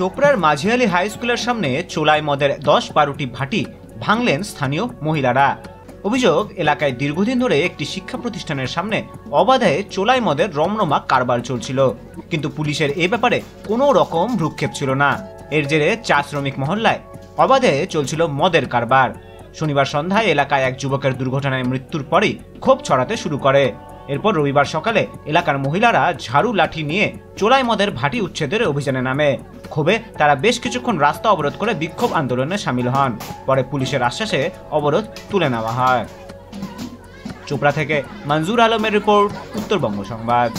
চোপড়ার মাঝিয়ালি হাই স্কুলের সামনে চোলাই মদের 10-12টি ভাটি ভাঙলেন স্থানীয় মহিলারা। অভিযোগ, এলাকায় দীর্ঘদিন ধরে একটি শিক্ষা প্রতিষ্ঠানের সামনে অবাধে চোলাই মদের রমরমা কারবার চলছিল, কিন্তু পুলিশের এ ব্যাপারে কোনো রকম ভ্রুক্ষেপ ছিল না। এর জেরে চা শ্রমিক মহল্লায় অবাধে চলছিল মদের কারবার। শনিবার সন্ধ্যায় এলাকায় এক যুবকের দুর্ঘটনায় মৃত্যুর পরেই ক্ষোভ ছড়াতে শুরু করে। এরপর রবিবার সকালে এলাকার মহিলারা ঝাড়ু লাঠি নিয়ে চোলাই মদের ভাটি উচ্ছেদের অভিযানে নামে। ক্ষোভে তারা বেশ কিছুক্ষণ রাস্তা অবরোধ করে বিক্ষোভ আন্দোলনে সামিল হন। পরে পুলিশের আশ্বাসে অবরোধ তুলে নেওয়া হয়। চোপড়া থেকে মঞ্জুর আলমের রিপোর্ট, উত্তরবঙ্গ সংবাদ।